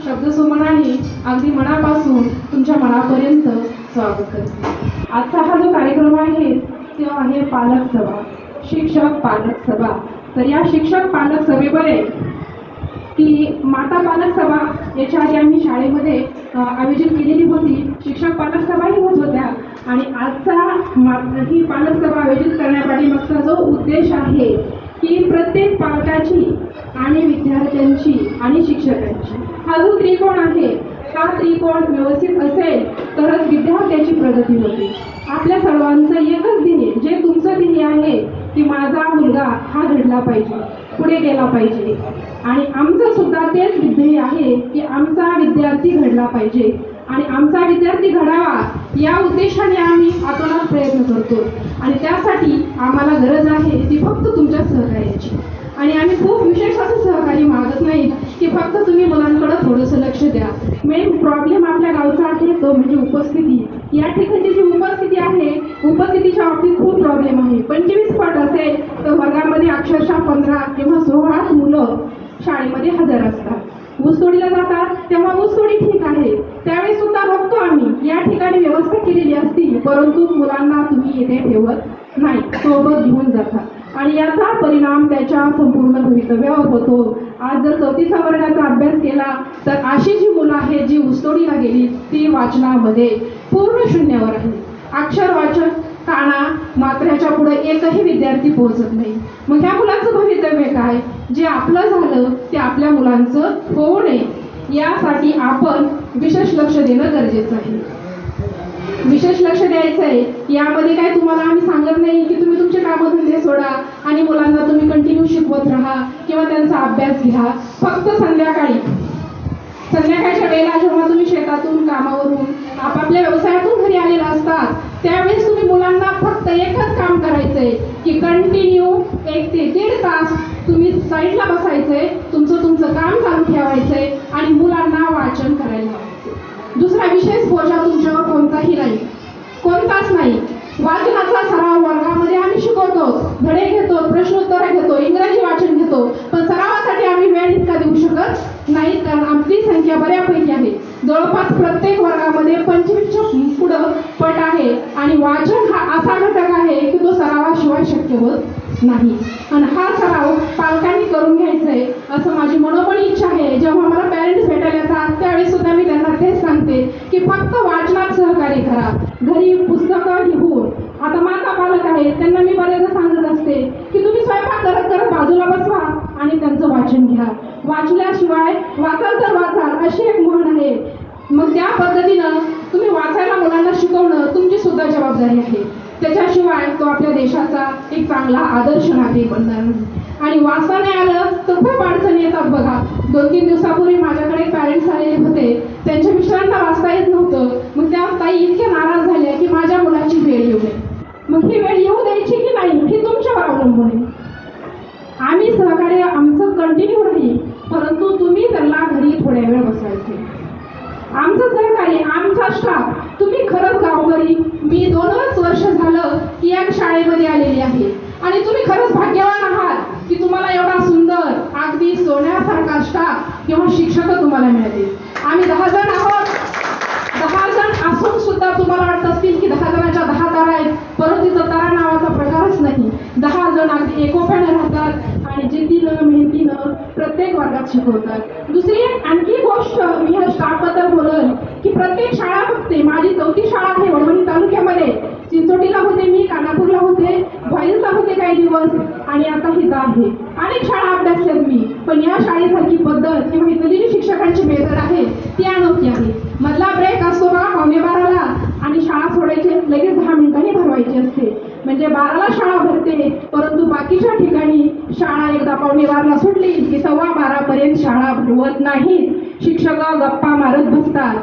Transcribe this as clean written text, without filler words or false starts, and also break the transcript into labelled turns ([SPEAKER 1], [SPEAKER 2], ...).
[SPEAKER 1] शब्दसुमनाने अगदी मनापासून तुमच्या मनापर्यंत स्वागत करते. आजचा हा जो कार्यक्रम आहे तो आहे पालक सभा, शिक्षक पालक सभा. तर या शिक्षक पालक सभेमध्ये की माता पालक सभा याच्या आधी आम्ही शाळेमध्ये आयोजित केलेली होती. शिक्षक पालक सभाही होत होत्या आणि आजचा ही पालक सभा आयोजित करण्यापाठीमागचा जो उद्देश आहे की प्रत्येक पालकाची आणि विद्यार्थ्यांची आणि शिक्षकांची हा जो त्रिकोण आहे हा त्रिकोण व्यवस्थित असेल तरच विद्यार्थ्याची प्रगती होते. आपल्या सर्वांचं एकच ध्येय, जे तुमचं ध्येय आहे की माझा मुलगा हा घडला पाहिजे, पुढे गेला पाहिजे, आणि आमचं सुद्धा तेच ध्येय आहे की आमचा विद्यार्थी घडला पाहिजे आणि आमचा विद्यार्थी घडावा या उद्देशाने आम्ही आतोनात प्रयत्न करतो. आणि त्यासाठी आम्हाला गरज आहे ती फक्त तुमच्या सहकार्याची. आणि आम्ही खूप विशेष असं सहकार्य मागत नाही की फक्त तुम्ही मुलांकडे थोडंसं लक्ष द्या. मेन प्रॉब्लेम आपल्या गावचा आहे तो म्हणजे उपस्थिती. या ठिकाणची जी उपस्थिती आहे, उपस्थितीच्या बाबतीत खूप प्रॉब्लेम आहे. 25 पट असेल तर वर्गामध्ये अक्षरशः 15 किंवा 16 मुलं शाळेमध्ये हजर असतात. ऊसतोडीला जातात तेव्हा ऊसतोडी ठीक आहे, त्यावेळेस सुद्धा बघतो आम्ही या ठिकाणी व्यवस्था केलेली असती, परंतु मुलांना तुम्ही येथे ठेवत नाही, सोबत घेऊन जाता आणि याचा परिणाम त्याच्या संपूर्ण भवितव्यावर होतो. आज जर 4थीचा वर्गाचा अभ्यास केला तर अशी जी मुलं आहेत जी ऊसतोडीला गेली ती वाचनामध्ये पूर्ण शून्यावर आहे. अक्षर वाचन काना मात्र्याच्या पुढे एकही विद्यार्थी पोहोचत नाही. मग ह्या मुलांचं भवितव्य काय? जे आपलं झालं ते आपल्या मुलांचं होऊ नये यासाठी आपण विशेष लक्ष देणं गरजेचं आहे. विशेष लक्ष द्यायचं आहे. यामध्ये काय तुम्हाला आम्ही सांगत नाही की तुम्ही तुमचे कामधंदे सोडा आणि मुलांना तुम्ही कंटिन्यू शिकवत राहा किंवा त्यांचा अभ्यास घ्या. फक्त संध्याकाळच्या वेळेला जेव्हा तुम्ही शेतातून कामावरून आपापल्या व्यवसायातून घरी आलेला असतात त्यावेळेस तुम्ही मुलांना फक्त एकच काम करायचंय की कंटिन्यू 1 ते 1.5 तास तुम्ही साईडला बसायचंय, तुमचं काम चालू ठेवायचंय आणि मुलांना वाचन करायला लावायचं. दुसरा विशेष बोजा तुमच्यावर कोणताही नाही, कोणताच नाही. वाचनाचा सराव वर्गामध्ये आम्ही शिकवतो, धडे घेतो, प्रश्नोत्तरं घेतो, इंग्रजी वाचन घेतो, पण सरावासाठी आम्ही वेळ इतका देऊ शकत नाही कारण आपली संख्या बऱ्यापैकी आहे. जवळपास प्रत्येक वर्गामध्ये 25च्या पुढं पट आहे आणि वाचन हा असा घटक आहे की तो सरावाशिवाय शक्य होत नाही. आणि हा सराव पालकांनी करून घ्यायचा आहे असं माझी मनोमनी इच्छा आहे. जेव्हा मला पॅरेंट्स भेटायला येतात त्यावेळेस सुद्धा मी त्यांना तेच सांगते की फक्त वाचनात सहकार्य करा. घरी पुस्तकं घेऊन आता माता पालक आहेत त्यांना मी बऱ्याचदा सांगत असते की तुम्ही स्वयंपाक करत करत बाजूला बसवा आणि त्यांचं वाचन घ्या. वाचल्याशिवाय वाचाल तर वाचाल अशी एक म्हण आहे. मग त्या पद्धतीनं तुम्ही वाचायला मुलांना शिकवणं तुमची सुद्धा जबाबदारी आहे. त्याच्याशिवाय तो आपल्या देशाचा एक चांगला आदर्श नागरिक बनणार नाही. आणि वाचता नाही आलं तर खूप अडचणी येतात बघा. 2-3 दिवसापूर्वी माझ्याकडे पॅरेंट्स आलेले होते, त्यांच्या मिस्टरांना वाचता येत नव्हतं. मग त्या ताई इतक्या नाराज झाल्या की माझ्या मुलाची वेळ येऊ नये. मग ही वेळ येऊ द्यायची की नाही हे तुमच्यावर अवलंबून आहे. आम्ही सहकार्य आमचं कंटिन्यू राहील, परंतु तुम्ही त्यांना घरी थोड्या वेळ बसवायचे. आमचं सहकार्य, आमचा स्टाफ, तुम्ही खरंच गावकरी. मी 2च वर्ष झालं की या शाळेमध्ये आलेली आहे आणि तुम्ही खरंच भाग्यवान आहात की तुम्हाला एवढा सुंदर अगदी सोन्यासारखा स्टाफ किंवा शिक्षक तुम्हाला मिळाले. आम्ही 10 जण आहोत. 10 जण असून सुद्धा तुम्हाला वाटत असतील की 10 जणांच्या 10 तारा आहेत, परंतु तिथं तारा नावाचा प्रकारच नाही. 10 जण अगदी एकोप्याने राहतात आणि जिद्दीनं मेहनतीनं प्रत्येक वर्गात शिकवतात. दुसरी आणखी गोष्ट मी ह्या स्टाफबद्दल बोलेन की प्रत्येक शाळा बघते. माझी 4थी शाळा आहे वडवणी तालुक्यामध्ये. चिंचोटीला होते मी, कानापूरला होते, भोईरला होते काही दिवस आणि आता इथं आहे. अनेक शाळा अभ्यासल्यात मी, पण या शाळेसारखी पद्धत किंवा इथली जी शिक्षकांची मेथड आहे ती अनोखी आहे. मधला ब्रेक असतो बघा 11:15ला आणि शाळा सोडायचे लगेच 10 मिनिटांनी भरवायची असते. म्हणजे 12ला शाळा भरते, परंतु बाकीच्या ठिकाणी शाळा एकदा 11:15ला सुटली की 12:15पर्यंत शाळा भरवत नाहीत. शिक्षक गप्पा मारत बसतात.